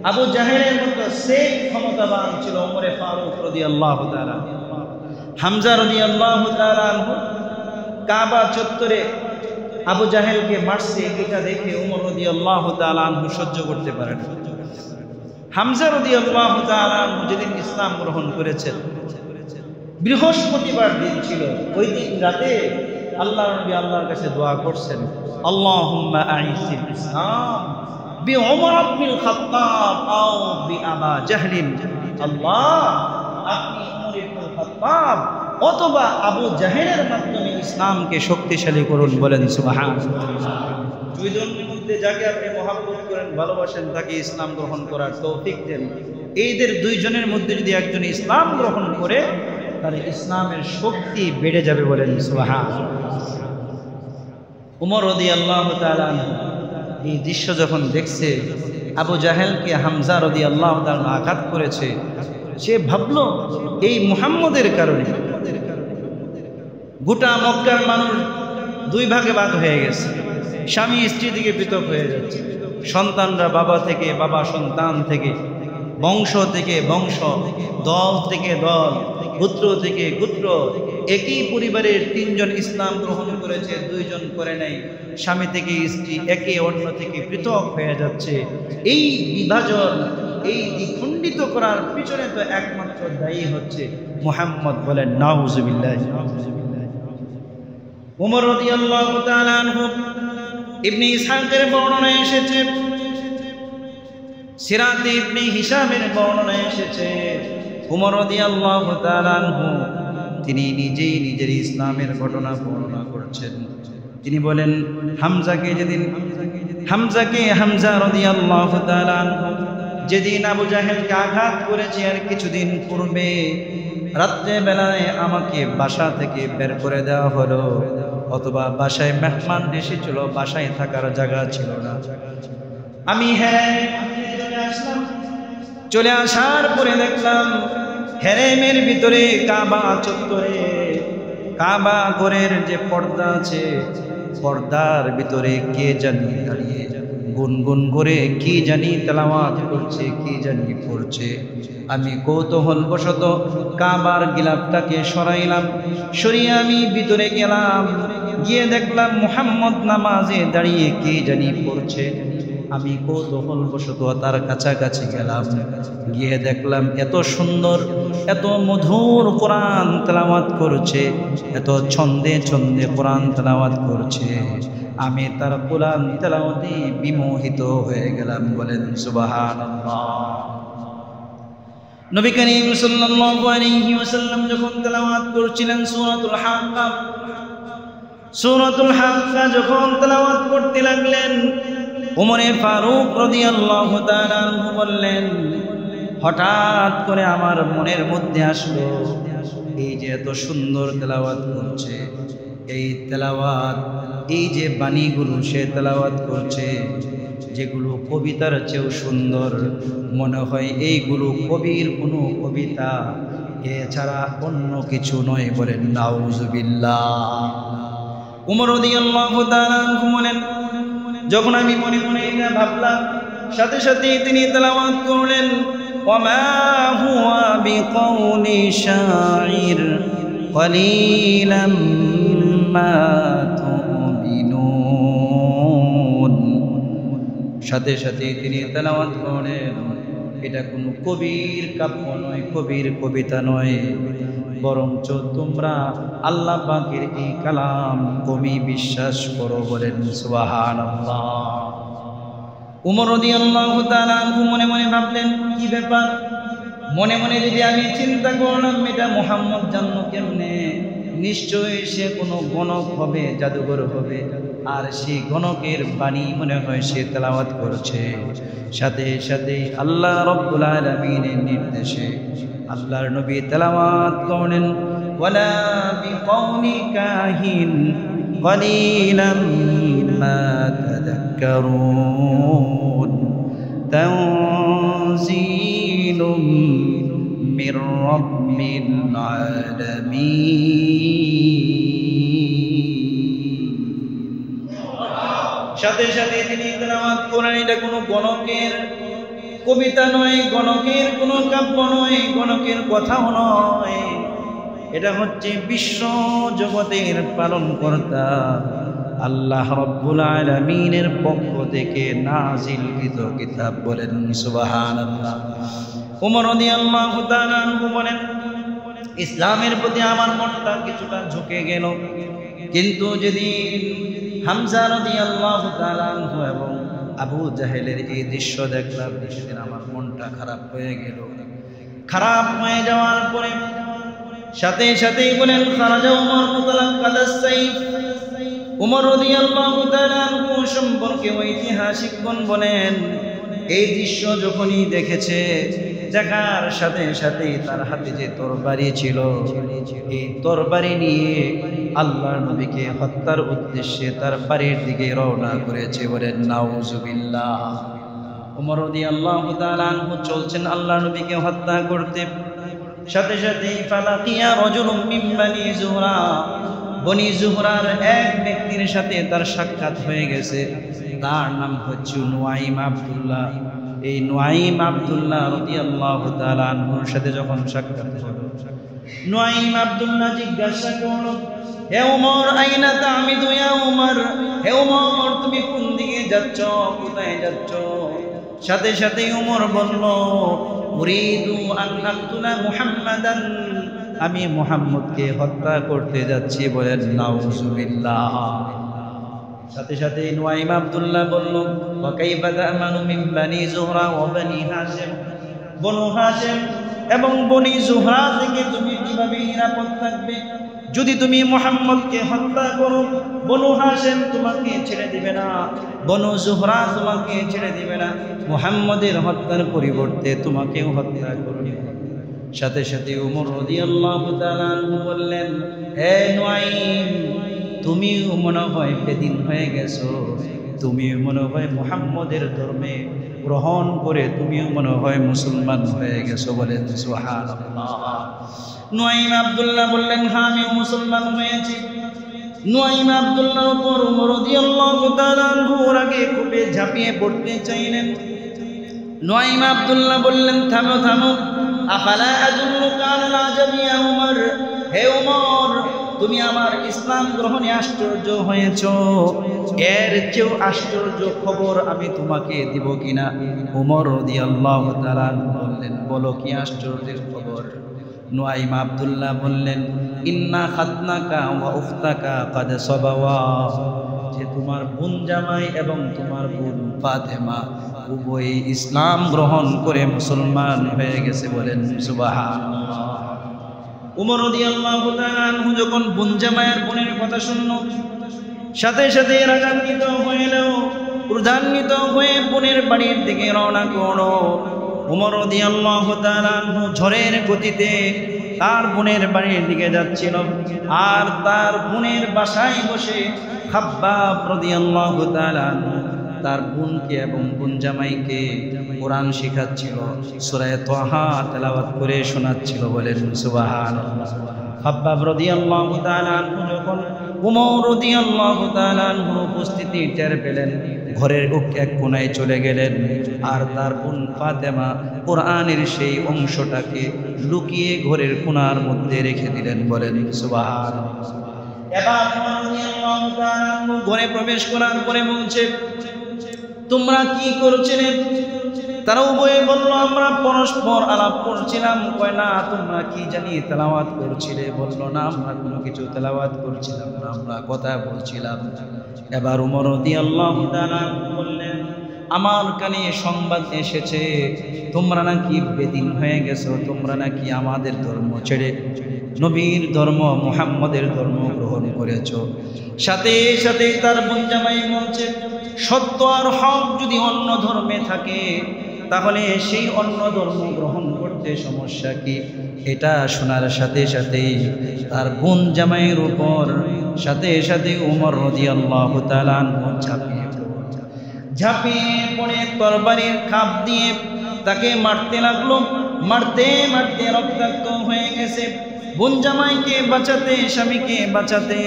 আবু জাহেলের মতো সেই ক্ষমতাবান ছিল ওমরে ফারুক রাদিয়াল্লাহু তাআলা। হামজা রাদিয়াল্লাহু তাআলা কাবা চত্বরে আবু জাহেলকে মারছে, এটা দেখে ওমর রাদিয়াল্লাহু তাআলা সহ্য করতে পারেন। হামজা রাদিয়াল্লাহু তাআলা যেদিন ইসলাম গ্রহণ করেছেন, বৃহস্পতিবার দিন ছিল, ওই দিন রাতে আল্লাহর নবী আল্লাহর কাছে দোয়া করছেন, আল্লাহুম্মা আইসিল ইসলাম বিউমর ইবনুল খাত্তাব আও বিআবা জাহলিন। আল্লাহ, আপনি উমর ইবনুল খাত্তাব অথবা আবু জাহেলের মাধ্যমে ইসলামকে শক্তিশালী করুন, বলেন সুবহানাল্লাহ। দুইজনের মধ্যে যাকে আপনি মহব্বত করেন, ভালোবাসেন, তাকে ইসলাম গ্রহণ করার তৌফিক দেন। এইদের দুইজনের মধ্যে যদি একজন ইসলাম গ্রহণ করে, তাহলে ইসলামের শক্তি বেড়ে যাবে, বলেন সুবহানাল্লাহ। উমর রাদিয়াল্লাহু তাআলা এই দৃশ্য যখন দেখছে, আবু জাহেলকে হামজা রাদিয়াল্লাহু তাআলা আঘাত করেছে, সে ভাবল এই মুহাম্মদের কারণে গোটা মক্কার মানুষ দুই ভাগে ভাগ হয়ে গেছে, স্বামী স্ত্রী থেকে পৃথক হয়ে যাচ্ছে, সন্তানরা বাবা থেকে, বাবা সন্তান থেকে, বংশ থেকে বংশ, দল থেকে দল, গোত্র থেকে গোত্র। একই পরিবারের তিনজন ইসলাম গ্রহণ করেছে, দুইজন করে নাই। স্বামী থেকে স্ত্রী একে অন্য থেকে পৃথক হয়ে যাচ্ছে। এই বিভাজন, এই দ্বিখণ্ডিত করার পিছনে তো একমাত্র দায়ী হচ্ছে মুহাম্মদ, বলেন নাউজুবিল্লাহ। ওমর রাদিয়াল্লাহু তাআলা আনহু ইবনে ইসহাকের বর্ণনায় এসেছে, সিরাতে ইবনে হিশামের বর্ণনায় এসেছে, ওমর রাদিয়াল্লাহু তাআলা আনহু তিনি নিজেই নিজের ইসলামের ঘটনা বর্ণনা করছেন। তিনি বলেন, হামজা রাদিয়াল্লাহু তাআলা আনহু যেদিন আবু জাহেলকে আঘাত করেছে, আর কিছুদিন পূর্বে রাত্রে বেলায় আমাকে বাসা থেকে বের করে দেওয়া হলো, অথবা বাসায় মেহমান এসেছিল, বাসায় থাকার জায়গা ছিল না। আমি চলে আসার পরে দেখলাম হেরেমের ভিতরে কাবা চত্বরে, কাবা ঘরের যে পর্দা আছে, পর্দার ভিতরে কে জানি দাঁড়িয়ে গুনগুন করে কি জানি তেলাওয়াত করছে, কি জানি পড়ছে। আমি কৌতূহল বশত কাবার গিলাফটাকে সরাইলাম, সরিয়ে আমি ভিতরে গেলাম, গিয়ে দেখলাম মুহাম্মদ নামাজে দাঁড়িয়ে কি জানি পড়ছে। আমি কৌতূহল বশত তার কাছাকাছি গেলাম, গিয়ে দেখলাম এত সুন্দর, এত মধুর কোরআন তেলাওয়াত করছে, এত ছন্দে ছন্দে কোরআন তেলাওয়াত করছে। আমি তার কোরআন তেলাওয়াতে বিমোহিত হয়ে গেলাম, বলেন সুবহানাল্লাহ। নবী করিম সাল্লাল্লাহু আলাইহি ওয়াসাল্লাম যখন তেলাওয়াত করছিলেন সূরাতুল হাক্কা যখন তেলাওয়াত করতে লাগলেন, উমরে ফারুক রাদিয়াল্লাহু তাআলা আনহু বললেন, হঠাৎ করে আমার মনের মধ্যে আসলো, এই যে এত সুন্দর তেলাওয়াত করছে, এই তেলাওয়াত, এই যে বাণীগুলো সে তেলাওয়াত করছে, যেগুলো কবিতার চেয়েও সুন্দর, মনে হয় এইগুলো কবির কোনো কবিতা, এছাড়া অন্য কিছু নয়, বলেন নাউজুবিল্লাহ। উমর রাদিয়াল্লাহু তাআলা আনহু বলেন, যখন আমি মনে মনে এটা ভাবলাম, সাথে সাথে তিনি তেলাওয়াত করলেন, ওয়ামা হুয়া বিকাউলি শাইর কলিলাম মা তুমিনুন। সাথে সাথে তিনি তেলাওয়াত করলেন, এটা কোনো কবির কাব্য নয়, কবির কবিতা নয়, বরঞ্চ তোমরা আল্লাহ পাকের এই কালাম কমি বিশ্বাস করো, বলেন সুবহানাল্লাহ। উমর রাদিয়াল্লাহু তাআলা আনহু মনে মনে ভাবলেন, কি ব্যাপার, মনে মনে যদি আমি চিন্তা করলাম এটা মুহাম্মদ জানলো কেমনে, নিশ্চয়ই সে কোনো গণক হবে, জাদুঘর হবে, আর সেই গণকের বাণী মনে হয় সে তেলাওয়াত করছে। সাথে সাথে আল্লাহ রাব্বুল আলামিনের নির্দেশে আল্লাহর নবী তেলাওয়াত করেন, ওয়ালা বিকাউলি কাহিন কলিলাম মা তাযাক্কারুন তানজিলুম রাব্বিল আলামিন। সাথে সাথে তিনি তেলাওয়াত করেন। এটা কোনো গণকের কবিতা নয়, গণকের কোনো কাব্য নয়, গণকের কথাও নয়, এটা হচ্ছে বিশ্ব জগতের পালনকর্তা আল্লাহ রাব্বুল আলামিনের পক্ষ থেকে নাজিলকৃত কিতাব। বলেন সুবহানাল্লাহ। ওমর রাদিয়াল্লাহু তাআলা আনহু বলেন, ইসলামের প্রতি আমার মনটা কিছুটা ঝুঁকে গেল, কিন্তু যেদিন হামজা রাদিয়াল্লাহু তাআলা আনহু এবং আবু জাহেলের এই দৃশ্য দেখলাম, সেদিন আমার মনটা খারাপ হয়ে গেল। খারাপ হয়ে যাওয়ার পরে সাথে সাথেই বলেন, খারাজা ওমর মুতালাক্কাদাস সাইফ। ওমর রাদিয়াল্লাহু তাআলা আনহু সম্পর্কে ঐতিহাসিকগণ বলেন, এই দৃশ্য যখনই দেখেছে, দেখার সাথে সাথেই তার হাতে যে তরবারি ছিল, এই তরবারি নিয়ে আল্লাহর নবীকে হত্যার উদ্দেশ্যে তার বাড়ির দিকে রওনা করেছে। বলেন নাউজুবিল্লাহ। ওমর রাদিয়াল্লাহু তাআলা আনহু চলছেন আল্লাহর নবীকে হত্যা করতে, সাথে সাথেই ফালাকিয়া রাজুলুম মিন বানি যুহরা, বনি যুহরার এক ব্যক্তির সাথে তার সাক্ষাৎ হয়ে গেছে। তার নাম হচ্ছে নুয়াইম আব্দুল্লাহ। এই নুয়াইম আব্দুল্লাহ রাদিয়াল্লাহু তাআলা আনহুর সাথে যখন সাক্ষাৎ হলো, নুয়াইম আব্দুল্লাহ জিজ্ঞাসা করল, হে ওমর আইনা তামিদু ইয়া ওমর, হে ওমর তুমি কোন দিকে যাচ্ছ, কোথায় যাচ্ছ? সাথে সাথে ওমর বলল, উরিদু আন আকতুলা মুহাম্মাদান, আমি মুহাম্মদকে হত্যা করতে যাচ্ছি। বলেন নাউজুবিল্লাহ। সাথে সাথে নুয়াইম আব্দুল্লাহ বলল, ওয়া কাইফা তা'মানু মিন বানি যুহরা ওয়া বানি হাশিম, বনু হাশিম এবং বনি যুহরা থেকে তুমি কিভাবে নিরাপদ থাকবে? যদি তুমি মুহাম্মদকে হত্যা করো, বনু হাশিম তোমাকে ছেড়ে দিবে না, বনু যুহরা তোমাকে ছেড়ে দিবে না, মুহাম্মদের হত্যার পরিবর্তে তোমাকেও হত্যা করবে। সাথে সাথে ওমর রাদিয়াল্লাহু তাআলা আনহু বললেন, হে নুয়াইম, তুমিও মনে হয় বেদিন হয়ে গেছো, তুমিও মনে হয় মুহাম্মদের ধর্মে গ্রহণ করে তুমিও মনে হয় মুসলমান হয়ে গেছো। বলেন সুবহানাল্লাহ। নুয়াইম আব্দুল্লাহ বললেন, হ্যাঁ আমি মুসলমান হয়েছি। নুয়াইম আব্দুল্লাহর উপর ওমর রাদিয়াল্লাহু তাআলা আনহু আগে খুবই ঝাঁপিয়ে পড়তে চাইলেন। নুয়াইম আব্দুল্লাহ বললেন, থামো থামো, আফালা আদুল্লুকা আলা আজাবি ইয়া ওমর, হে ওমর তুমি আমার ইসলাম গ্রহণে আশ্চর্য হয়েছো, এর চেয়েও আশ্চর্য খবর আমি তোমাকে দিব কিনা? ওমর রাদিয়াল্লাহু তাআলা বললেন, বলো কি আশ্চর্যের খবর? নুয়াইম আব্দুল্লাহ বললেন, ইন্না খাতনাকা ওয়া উখতাকা কাদ সাবাওয়া, যে তোমার বোন জামাই এবং তোমার বোন ফাতেমা উভয়ই ইসলাম গ্রহণ করে মুসলমান হয়ে গেছে। বলেন সুবহানাল্লাহ। ওমর রাদিয়াল্লাহু তাআলা আনহু যখন বোন জামাইয়ের বোনের কথা শুনল, সাথে সাথে রাগান্বিত হইল, ক্রোধান্বিত হয়ে বোনের বাড়ির দিকে রওনা করলো। ওমর রাদিয়াল্লাহু তাআলা আনহু ঝড়ের গতিতে তার বোনের বাড়ির দিকে যাচ্ছিল, আর তার বোনের বাসায় বসে খাব্বাব রাদিয়াল্লাহু তাআলা আনহু তার বোনকে এবং বোন জামাইকে কোরআন শেখাচ্ছিল, সূরা তাহা তেলাওয়াত করে শোনাচ্ছিল। বলেন সুবহানাল্লাহ। খাব্বাব রাদিয়াল্লাহু তাআলা আনহু যখন ওমর রাদিয়াল্লাহু তাআলা আনহুর উপস্থিতি টের পেলেন, ঘরের এক কোণায় চলে গেলেন, আর তার বোন ফাতেমা কোরআনের সেই অংশটাকে লুকিয়ে ঘরের কোণার মধ্যে রেখে দিলেন। বলেন সুবহানাল্লাহ। এবার ওমর রাদিয়াল্লাহু তাআলা আনহু ঘরে প্রবেশ করার পরে বলছে, তোমরা কি করছিলে? তারা উভয়ে বলল, আমরা পরস্পর আলাপ করছিলাম। কয় না, তোমরা কি জানি তেলাওয়াত করছিলে? বলল না, আমরা কোনো কিছু তেলাওয়াত করছিলাম না, আমরা কথা বলছিলাম। এবার ওমর রাদিয়াল্লাহু তাআলা বললেন, আমার কানে সংবাদ এসেছে তোমরা নাকি বেদিন হয়ে গেছো, তোমরা নাকি আমাদের ধর্ম ছেড়ে নবীর ধর্ম মুহাম্মদের ধর্ম গ্রহণ করেছো। সাথে সাথে তার বোন জামাই বলছে, সত্য আর হক যদি অন্য ধর্মে থাকে তাহলে সেই অন্য ধর্ম গ্রহণ করতে সমস্যা কি? এটা শোনার সাথে সাথেই তার বোন জামাইয়ের উপর সাথে সাথে ওমর রাদিয়াল্লাহু তাআলা আনহু ঝাঁপিয়ে পড়ে তরবারির খাপ দিয়ে তাকে মারতে লাগলো। মারতে মারতে রক্তাক্ত হয়ে গেছে। বোন জামাইকে বাঁচাতে, স্বামীকে বাঁচাতে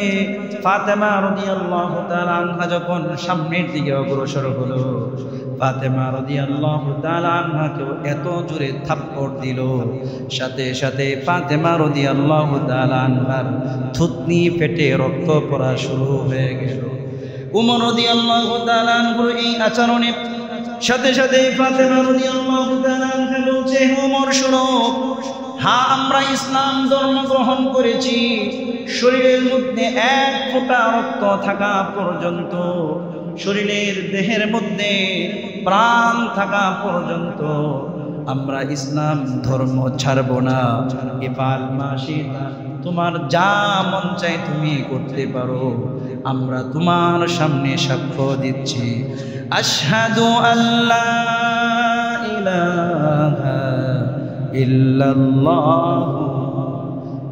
ফাতেমা রাদিয়াল্লাহু তাআলা আনহা যখন সামনের দিকে অগ্রসর হলো, ফাতেমা রাদিয়াল্লাহু তাআলা আনহাকেও এত জোরে থাপ্পড় দিল, সাথে সাথে ফাতেমা রাদিয়াল্লাহু তাআলা আনহার থুতনি ফেটে রক্ত পড়া শুরু হয়ে গেল। উমর রাদিয়াল্লাহু তাআলা আনহুর এই আচরণে সাথে সাথে ফাতেমা রাদিয়াল্লাহু তাআলা আনহা বলছে, ওমর শোনো, হ্যাঁ আমরা ইসলাম ধর্ম গ্রহণ করেছি, শরীরের মধ্যে এক ফোঁটা রক্ত থাকা পর্যন্ত, শরীরের দেহের মধ্যে প্রাণ থাকা পর্যন্ত আমরা ইসলাম ধর্ম ছাড়ব না। এবার মাসি তোমার যা মন চাই তুমি করতে পারো, আমরা তোমার সামনে সাক্ষ্য দিচ্ছি, আশহাদু আল্লা ইলাহা ইল্লাল্লাহ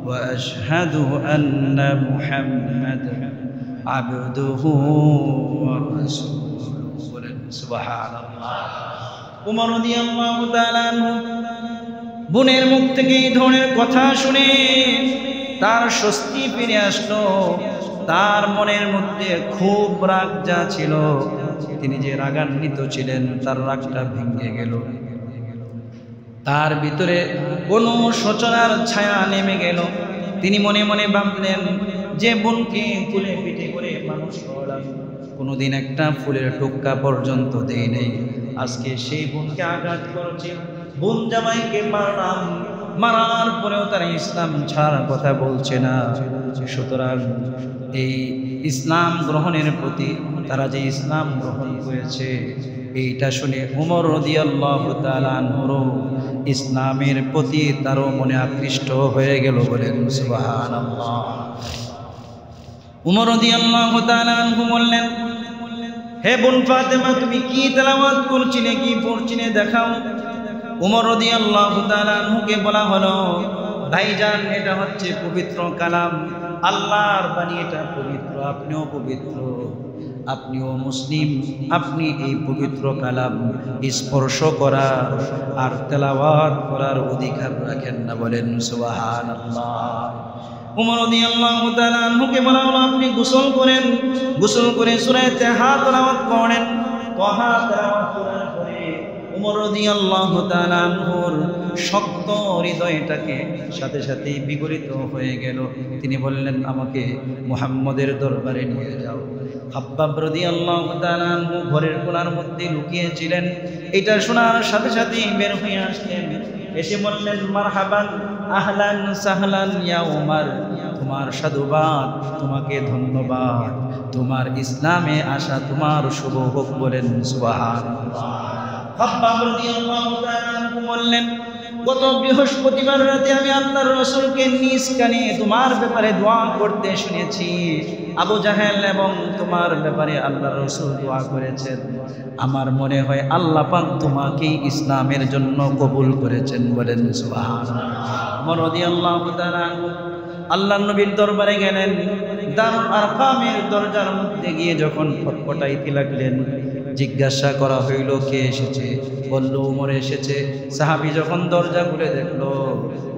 ওয়া আশহাদু আন্না মুহাম্মাদান আবদুহু ওয়া রাসূলুহু। সুবহানাল্লাহ। উমর রাদিয়াল্লাহু তাআলা বোনের মুখ থেকে এই ধরনের কথা শুনে তার স্বস্তি ফিরে আসলো। তার মনের মধ্যে খুব রাগ যা ছিল, তিনি যে রাগান্বিত ছিলেন তার রাগটা ভেঙে গেল। তার ভিতরে কোনো শোচনার ছায়া নেমে গেল। তিনি মনে মনে ভাবলেন, যে বোনকে কুলে পিঠে করে মানুষ করলাম, কোনোদিন একটা ফুলের টোক্কা পর্যন্ত দেই নেই, আজকে সেই বোনকে আঘাত করেছে, বোন জামাইকে মারলাম, মারার পরেও তারা ইসলাম ছাড়ার কথা বলছে না। সুতরাং এই ইসলাম গ্রহণের প্রতি তারা যে ইসলাম গ্রহণ করেছে, এইটা শুনে উমর রাদিয়াল্লাহু তাআলা আনহু ইসলামের প্রতি তারও মনে আকৃষ্ট হয়ে গেল। বলেন সুবহানাল্লাহ। উমর রাদিয়াল্লাহু তাআলা আনহু বললেন, হে বোন ফাতেমা, তুমি কি তেলাওয়াত করছিলে, কি পড়ছিলে দেখাও। উমর রাদিয়াল্লাহু তাআলা আনহুকে বলা হলো, ভাইজান এটা হচ্ছে পবিত্র কালাম, আল্লাহর বাণী, এটা পবিত্র, আপনিও পবিত্র, আপনিও মুসলিম, আপনি এই পবিত্র কালাম স্পর্শ করার আর তেলাওয়াত করার অধিকার রাখেন না। বলেন সুবহানাল্লাহ। উমর রাদিয়াল্লাহু তাআলা আনহুকে বলা হলো, আপনি গোসল করেন, গোসল করে সূরা তাহা তেলাওয়াত করেন। তাহা তেলাওয়াত করার পরে উমর রাদিয়াল্লাহু তাআলা আনহুর শক্ত হৃদয়টাকে সাথে সাথে বিগলিত হয়ে গেল। তিনি বললেন, আমাকে মুহাম্মদের দরবারে নিয়ে যাও। খাব্বাব রাদিয়াল্লাহু তাআলা আনহু ঘরের কোণার মধ্যে লুকিয়েছিলেন। এটা শোনার সাথে সাথে বের হয়ে আসলেন, এসে বললেন, মারহাবান, আহলান সাহলান ইয়া উমর, তোমার সাধুবাদ, তোমাকে ধন্যবাদ, তোমার ইসলামে আসা তোমার শুভ হোক। বলেন সুবহানাল্লাহ। খাব্বাব রাদিয়াল্লাহু তাআলা আনহু বললেন, গত বৃহস্পতিবার রাতে আমি আল্লাহর রাসূলকে নিজ কানে তোমার ব্যাপারে দোয়া করতে শুনেছি। আবু জাহেল এবং তোমার ব্যাপারে আল্লাহর রাসূল দোয়া করেছেন। আমার মনে হয় আল্লাহ পাক তোমাকে ইসলামের জন্য কবুল করেছেন। বলেন সুবহানাল্লাহ। ওমর রাদিয়াল্লাহু তাআলা আল্লাহর নবীর দরবারে গেলেন। দারুল আরকামের দরজার মধ্যে গিয়ে যখন ফটফটাইতে লাগলেন, জিজ্ঞাসা করা হইল, কে এসেছে? বলল, উমর এসেছে। সাহাবী যখন দরজা খুলে দেখলো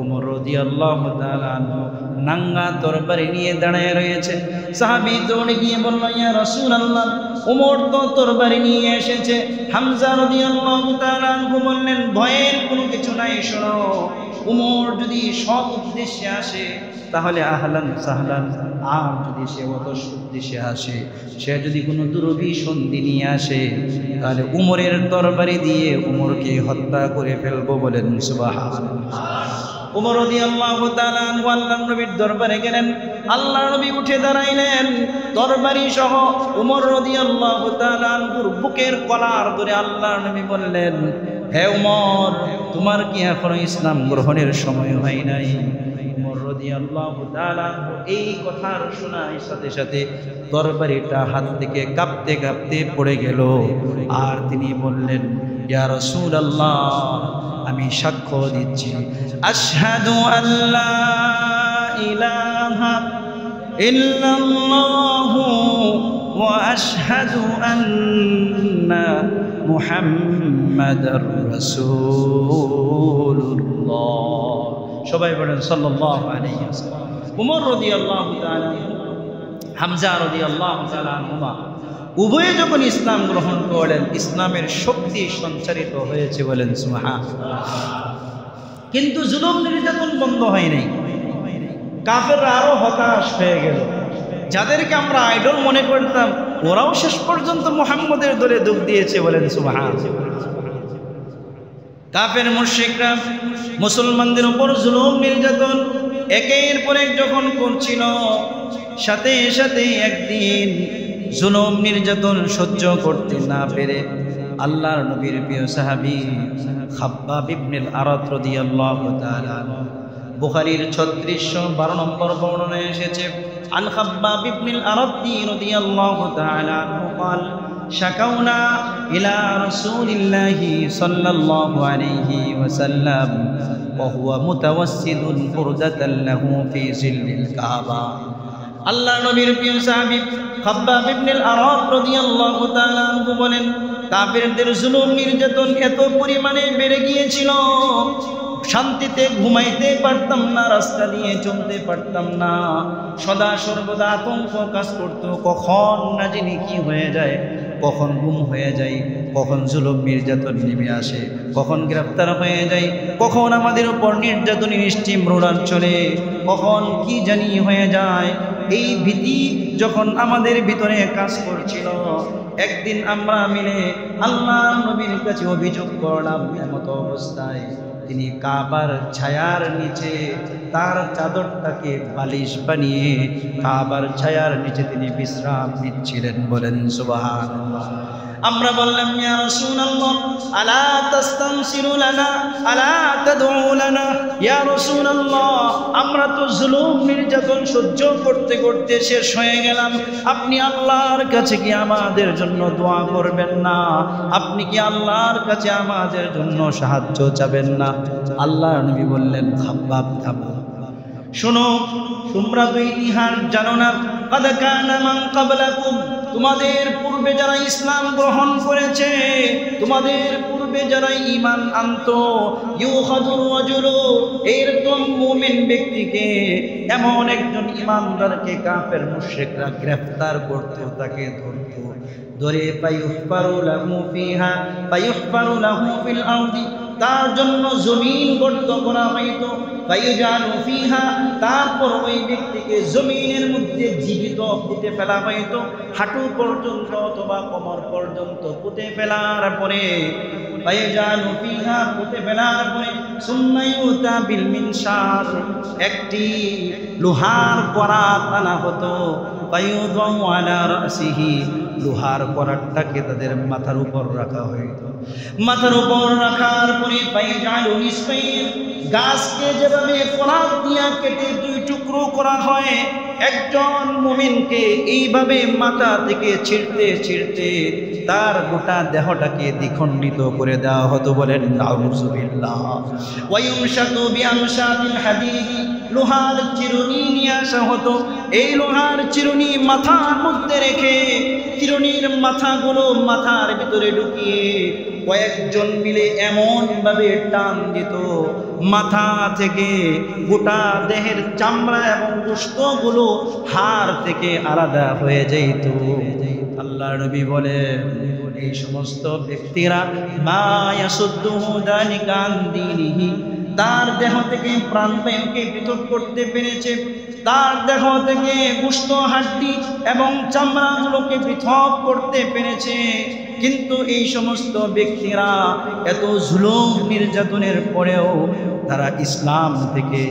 উমর রাদিয়াল্লাহু তাআলা আনহু নাঙ্গা তরবারি নিয়ে দাঁড়িয়ে রয়েছে, সাহাবী দৌড়ে গিয়ে বলল, ইয়া রাসূলুল্লাহ, উমর তো তরবারি নিয়ে এসেছে। হামজা রাদিয়াল্লাহু তাআলা আনহু বললেন, ভয়ের কোনো কিছু নাই, শোনো, উমর যদি সৎ উদ্দেশ্যে আসে তাহলে আহলান সাহলান, আর যদি সে অদর্শ উদ্দেশ্যে আসে, সে যদি কোনো দুরভিসন্ধি নিয়ে আসে, তাহলে উমরের তরবারি দিয়ে উমরকে হত্যা করে ফেলবো। বলেন সুবহানাল্লাহ। উমর রাদিয়াল্লাহু তাআলা আনহু আল্লাহর নবীর দরবারে গেলেন। আল্লাহর নবী উঠে দাঁড়াইলেন, তরবারি সহ উমর রাদিয়াল্লাহু তাআলা আনহুর বুকের কলার ধরে আল্লাহর নবী বললেন, হে উমর, তোমার কি এখনো ইসলাম গ্রহণের সময় হয় নাই? উমর রাদিয়াল্লাহু তাআলা এই কথা শোনার সাথে সাথে তরবারিটা হাত থেকে কাঁপতে কাঁপতে পড়ে গেল। আর তিনি বললেন, ইয়া রাসূলুল্লাহ, আমি সাক্ষ্য দিচ্ছি, আশহাদু আল্লা ইলাহা ইল্লাল্লাহু ওয়া আশহাদু আন্না মুহাম্মাদুর রাসূলুল্লাহ। সবাই বলেন সাল্লাল্লাহু আলাইহি ওয়াসাল্লাম। উমর রাদিয়াল্লাহু তাআলা, হামজা রাদিয়াল্লাহু তাআলা আনহুমা উভয়ে যখন ইসলাম গ্রহণ করলেন, ইসলামের শক্তি সঞ্চারিত হয়েছে, বলেন সুবহানাল্লাহ। কিন্তু জুলুম নির্যাতন বন্ধ হয় নাই। কাফেররা আরো হতাশ হয়ে গেল। যাদেরকে আমরা আইডল মনে করতাম, ওরাও শেষ পর্যন্ত মুহাম্মদের দলে যোগ দিয়েছে, বলেন সুবহানাল্লাহ। কাফের মুশরিকরা মুসলমানদের উপর জুলুম নির্যাতন একের পর এক যখন করছিল, সাথে সাথে একদিন জুলুম নির্যাতন সহ্য করতে না পেরে আল্লাহর নবীর প্রিয় সাহাবী খাব্বাব ইবনুল আরাত রাদিয়াল্লাহু তাআলা, বুখারীর 3612 নম্বর বর্ণনায় এসেছে, আন খাব্বাব ইবনুল আরাত রাদিয়াল্লাহু তাআলা قال شكونا إلى رسول الله صلى الله عليه وسلم وهو متوسد بردة له في ظل الكعبة। আল্লাহ নবীর প্রিয় সাহাবী খাব্বাব ইবনুল আরাত রাদিয়াল্লাহু তাআলা আনহু বলেন, কাফেরদের জুলুম নির্যাতন এত পরিমাণে বেড়ে গিয়েছিল, শান্তিতে ঘুমাইতে পারতাম না, রাস্তা দিয়ে চলতে পারতাম না, সদা সর্বদা আতঙ্ক কাজ করত, কখন না জানি কি হয়ে যায়, কখন গুম হয়ে যায়, কখন জুলুম নির্যাতন নেমে আসে, কখন গ্রেফতার হয়ে যায়, কখন আমাদের উপর নির্যাতনের স্টিম রোলার চলে, কখন কি জানি হয়ে যায়। এই ভীতি যখন আমাদের ভিতরে কাজ করছিল, একদিন আমরা মিলে আল্লাহর নবীর কাছে অভিযোগ করলাম, এমত অবস্থায় তিনি কাবার ছায়ার নিচে তার চাদরটাকে বালিশ বানিয়ে কাবার ছায়ার নিচে তিনি বিশ্রাম নিচ্ছিলেন, বলেন সুবহানাল্লাহ। আমরা বললাম, ইয়া রাসূলুল্লাহ আলা তাস্তানসিরু লানা আলা তাদউ লানা, ইয়া রাসূলুল্লাহ আমরা তো জুলুম নির্যাতন সহ্য করতে করতে শেষ হয়ে গেলাম, আপনি আল্লাহর কাছে কি আমাদের জন্য দোয়া করবেন না? আপনি কি আল্লাহর কাছে আমাদের জন্য সাহায্য চাবেন না? আল্লাহর নবী বললেন, খাব্বাব থামো, শোনো, তোমরা তো ইতিহাস জানো না, কাদ কানা মান ক্বাবলাকুম, তোমাদের পূর্বে যারা ইসলাম গ্রহণ করেছে, তোমাদের পূর্বে যারা ঈমান আনতো, ইউখাদুর রাজুলু, এরকম মুমিন ব্যক্তিকে, এমন একজন ঈমানদারকে কাফের মুশরিকরা গ্রেফতার করত, তাকে ধরত, ধরে ফায়ুহফারু লাহু ফিহা ফায়ুহফারু লাহু ফিল আরদি, তার জন্য জমিন গর্ত করা হইত, ফায়ুজালু ফিহা, তারপর ওই ব্যক্তিকে জমিনের মধ্যে জীবিত পুঁতে ফেলা হইত, হাঁটু পর্যন্ত অথবা কোমর পর্যন্ত পুঁতে ফেলার পরে, ফায়ুজালু ফিহা, পুঁতে ফেলার পরে, সুম্মা ইউতা বিল মিনশার, একটি লোহার করাত আনা হতো, ফায়ুদাউ আলা রাসিহি, লোহার করাতটাকে তাদের মাথার উপর রাখা হইত, মাথার উপর রাখার পরে ফায়ুজালু নিসফাইন, গাছকে যেভাবে করাত দিয়া কেটে দুই টুকরো করা হয়, একজন মুমিনকে এইভাবে মাথা থেকে ছিঁড়তে ছিঁড়তে তার গোটা দেহটাকে দ্বিখণ্ডিত করে দেওয়া হতো, বলেন নাউযুবিল্লাহ। ওয়ায়ুমশাতু বিআমশাতিল হাদীদ, লোহার চিরুনি নিয়ে আসা হতো, এই লোহার চিরুনি মাথার মধ্যে রেখে চিরুনির মাথাগুলো মাথার ভিতরে ঢুকিয়ে কয়েকজন মিলে এমনভাবে টান দিত, মাথা থেকে গোটা দেহের চামড়া এবং গোশতগুলো হাড় থেকে আলাদা হয়ে যেত। আল্লাহর নবী বলেন, এই সমস্ত ব্যক্তিরা মা ইয়াসুদ্দুহু যালিকা আন দীনিহি, তার দেহ থেকে প্রাণবায়ুকে পৃথক করতে পেরেছে, তার দেহ থেকে গোশত, হাড্ডি এবং চামড়াগুলোকে পৃথক করতে পেরেছে। কিন্তু এই সমস্ত ব্যক্তিরা এত জুলুম নির্যাতনের পরেও তারা ইসলাম থেকে,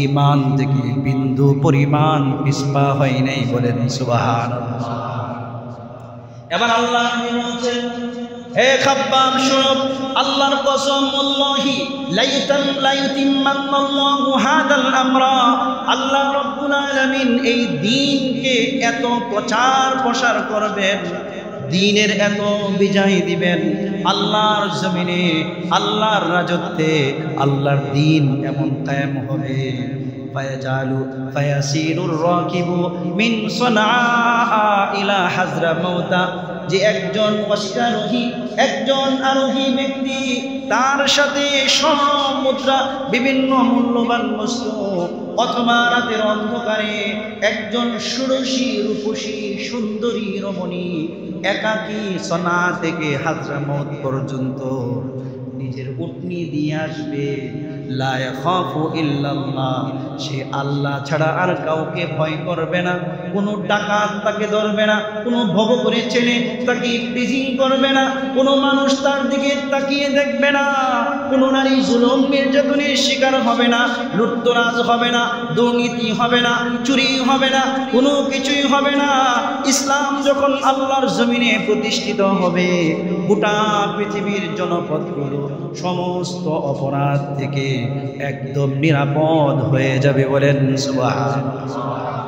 ঈমান থেকে বিন্দু পরিমাণ পিছপা হয় নাই, বলেন সুবহানাল্লাহ। এবার আল্লাহ বলছেন, হে খাব্বাব শুনো, আল্লাহর কসম, আল্লাহি লাইউতিম্মান্নাল্লাহু হাদাল আমরা, আল্লাহ রাব্বুল আলামিন এই দ্বীনকে এত প্রচার প্রসার করবেন, দ্বীনের এত বিজয় দিবেন, আল্লাহর জমিনে, আল্লাহর রাজত্বে আল্লাহর দ্বীন এমন কায়েম হবে, ফায়াসিরুর রাকিবু মিন সানআ ইলা হাজরামাউত, যে একজন অশ্বারোহী, একজন আরোহী ব্যক্তি, তার সাথে স্বর্ণ মুদ্রা, বিভিন্ন মূল্যবান বস্তু, অথবা রাতের অন্ধকারে একজন ষোড়শী রূপসী সুন্দরী রমণী একাকী সনা থেকে হাজরামত পর্যন্ত নিজের উটনি দিয়ে আসবে, লা ইয়াখাফু ইল্লাল্লাহ, সে আল্লাহ ছাড়া আর কাউকে ভয় করবে না। কোনো ডাকাত তাকে ধরবে না, কোনো ভব করে ছেলে তাকে ইফতিজিং করবে না, কোনো মানুষ তার দিকে তাকিয়ে দেখবে না, কোনো নারী জুলুম নির্যাতনের শিকার হবে না, লুটতরাজ হবে না, দুর্নীতি হবে না, চুরি হবে না, কোনো কিছুই হবে না। ইসলাম যখন আল্লাহর জমিনে প্রতিষ্ঠিত হবে, গোটা পৃথিবীর জনপদগুলো সমস্ত অপরাধ থেকে একদম নিরাপদ হয়ে যাবে। বলেন সুবহানাল্লাহ।